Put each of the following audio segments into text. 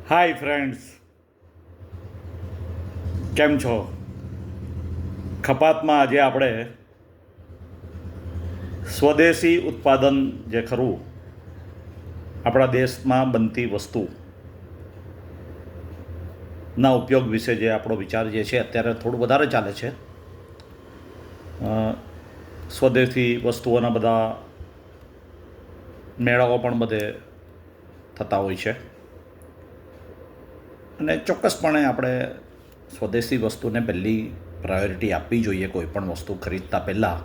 Hi friends, કેમ છો? ખપાતમાં આજે આપણે સ્વદેશી ઉત્પાદન જે ખરું આપણા દેશમાં બનતી વસ્તુના ઉપયોગ વિશે જે આપણો વિચાર જે છે અત્યારે થોડું વધારે ચાલે છે. સ્વદેશી વસ્તુઓના બધા મેળાઓ પણ બધે થતા હોય છે અને ચોક્કસપણે આપણે સ્વદેશી વસ્તુને પહેલી પ્રાયોરિટી આપવી જોઈએ. કોઈ પણ વસ્તુ ખરીદતા પહેલાં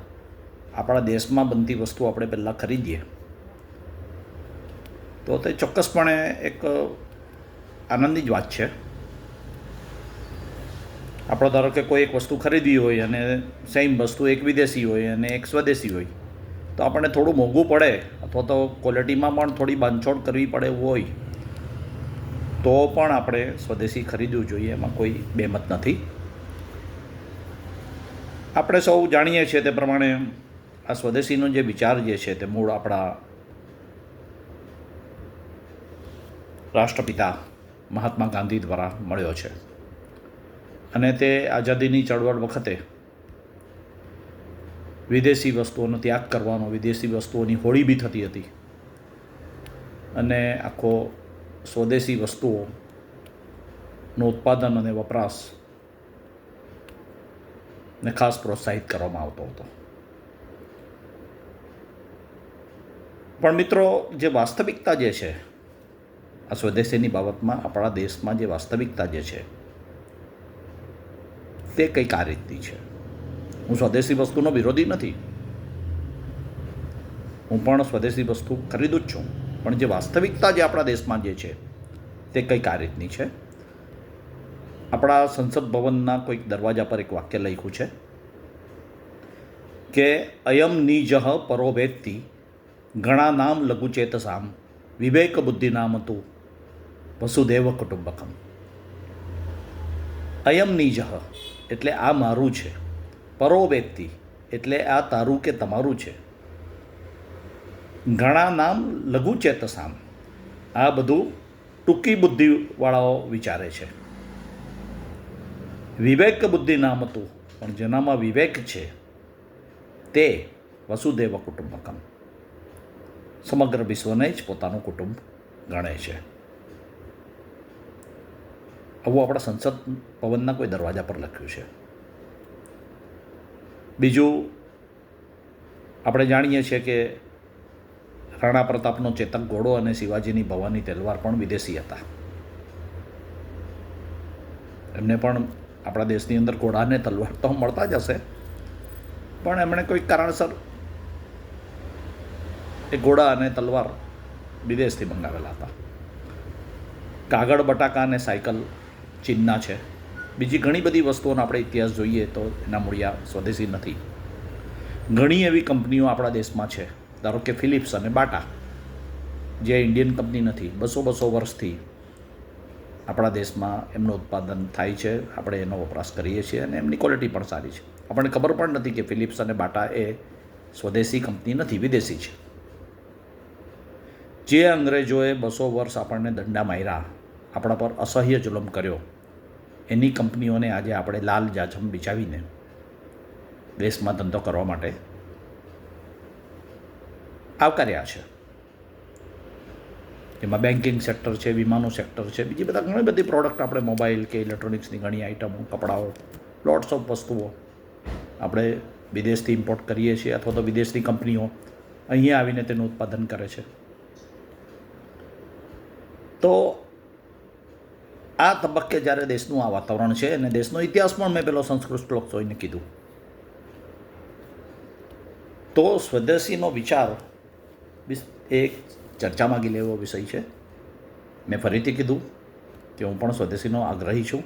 આપણા દેશમાં બનતી વસ્તુ આપણે પહેલાં ખરીદીએ તો તે ચોક્કસપણે એક આનંદની જ વાત છે. આપણો ધારો કે કોઈ એક વસ્તુ ખરીદવી હોય અને સેમ વસ્તુ એક વિદેશી હોય અને એક સ્વદેશી હોય તો આપણને થોડું મોંઘું પડે અથવા તો ક્વોલિટીમાં પણ થોડી બાંધછોડ કરવી પડે એવું હોય તો પણ આપણે સ્વદેશી ખરીદવું જોઈએ, એમાં કોઈ બેમત નથી. આપણે સૌ જાણીએ છીએ તે પ્રમાણે આ સ્વદેશીનો જે વિચાર જે છે તે મૂળ આપણા રાષ્ટ્રપિતા મહાત્મા ગાંધી દ્વારા મળ્યો છે અને તે આઝાદીની ચળવળ વખતે વિદેશી વસ્તુઓનો ત્યાગ કરવાનો, વિદેશી વસ્તુઓની હોળી બી થતી હતી અને આખો સ્વદેશી વસ્તુઓનું ઉત્પાદન અને વપરાશ ને ખાસ પ્રોત્સાહિત કરવામાં આવતો હતો. પણ મિત્રો, જે વાસ્તવિકતા જે છે આ સ્વદેશીની બાબતમાં આપણા દેશમાં જે વાસ્તવિકતા જે છે તે કંઈક આ રીતની છે. હું સ્વદેશી વસ્તુનો વિરોધી નથી, હું પણ સ્વદેશી વસ્તુ ખરીદું જ છું, પણ જે વાસ્તવિકતા જે આપણા દેશમાં જે છે તે કંઈક આ રીતની છે. આપણા સંસદ ભવનના કોઈક દરવાજા પર એક વાક્ય લખ્યું છે કે અયમ નિજઃ પરો વેત્તિ ઘણા નામ લઘુચેતસામ વિવેક બુદ્ધિ નામ તું વસુદેવ કુટુંબકમ. અયમ નિજઃ એટલે આ મારું છે, પરો વેત્તિ એટલે આ તારું કે તમારું છે, ઘણા નામ લઘુચેતસામ આ બધું ટૂંકી બુદ્ધિવાળાઓ વિચારે છે, વિવેક બુદ્ધિ નામ હતું પણ જેનામાં વિવેક છે તે વસુદેવ કુટુંબકમ સમગ્ર વિશ્વને જ પોતાનું કુટુંબ ગણે છે. આવું આપણા સંસદ ભવનના કોઈ દરવાજા પર લખ્યું છે. બીજું, આપણે જાણીએ છીએ કે રાણા પ્રતાપનો ચેતક ઘોડો અને શિવાજીની ભવાની તલવાર પણ વિદેશી હતા. એમને પણ આપણા દેશની અંદર ઘોડા અને તલવાર તો મળતા જ હશે, પણ એમણે કોઈક કારણસર એ ઘોડા અને તલવાર વિદેશથી મંગાવેલા હતા. કાગળ, બટાકા અને સાયકલ ચીનના છે. બીજી ઘણી બધી વસ્તુઓનો આપણે ઇતિહાસ જોઈએ તો એના મૂળિયા સ્વદેશી નથી. ઘણી એવી કંપનીઓ આપણા દેશમાં છે, ધારો કે ફિલિપ્સ અને બાટા, જે ઇન્ડિયન કંપની નથી, 200 વર્ષથી આપણા દેશમાં એમનું ઉત્પાદન થાય છે, આપણે એનો વપરાશ કરીએ છીએ અને એમની ક્વોલિટી પણ સારી છે. આપણને ખબર પણ નથી કે ફિલિપ્સ અને બાટા એ સ્વદેશી કંપની નથી, વિદેશી છે. જે અંગ્રેજોએ 200 વર્ષ આપણને દંડા માર્યા, આપણા પર અસહ્ય જુલમ કર્યો, એની કંપનીઓને આજે આપણે લાલ જાજમ બિછાવીને દેશમાં ધંધો કરવા માટે આવકાર્યા છે. એમાં બેન્કિંગ સેક્ટર છે, વીમાનું સેક્ટર છે, બીજી બધા ઘણી બધી પ્રોડક્ટ, આપણે મોબાઈલ કે ઇલેક્ટ્રોનિક્સની ઘણી આઇટમો, કપડાઓ, લોટ્સ ઓફ વસ્તુઓ આપણે વિદેશથી ઇમ્પોર્ટ કરીએ છીએ અથવા તો વિદેશની કંપનીઓ અહીંયા આવીને તેનું ઉત્પાદન કરે છે. તો આ તબક્કે જ્યારે દેશનું આ વાતાવરણ છે અને દેશનો ઇતિહાસ પણ મેં પેલો સંસ્કૃત શ્લોક જોઈને કીધું, તો સ્વદેશીનો વિચાર એક ચર્ચામાં ગયેલો વિષય છે. મેં ફરીથી કીધું કે હું પણ સ્વદેશીનો આગ્રહી છું,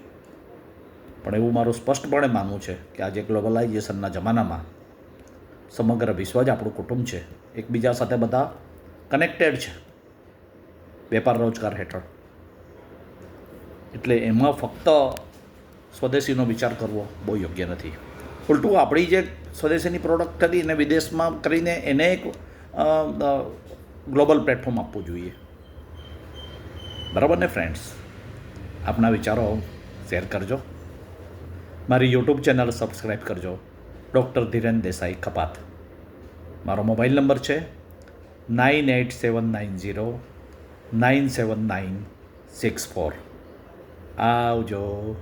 પણ એવું મારું સ્પષ્ટપણે માનવું છે કે આજે ગ્લોબલાઇઝેશનના જમાનામાં સમગ્ર વિશ્વ જ આપણું કુટુંબ છે, એકબીજા સાથે બધા કનેક્ટેડ છે વેપાર રોજગાર હેઠળ. એટલે એમાં ફક્ત સ્વદેશીનો વિચાર કરવો બહુ યોગ્ય નથી. ઉલટું આપણી જે સ્વદેશીની પ્રોડક્ટ કરી અને વિદેશમાં કરીને એને એક ગ્લોબલ પ્લેટફોર્મ આપવું જોઈએ. બરાબર ને ફ્રેન્ડ્સ? આપના વિચારો શેર કરજો. મારી યુટ્યુબ ચેનલ સબસ્ક્રાઈબ કરજો, ડૉક્ટર ધીરેન દેસાઈ કપાત. મારો મોબાઈલ નંબર છે 9879097964. આવજો.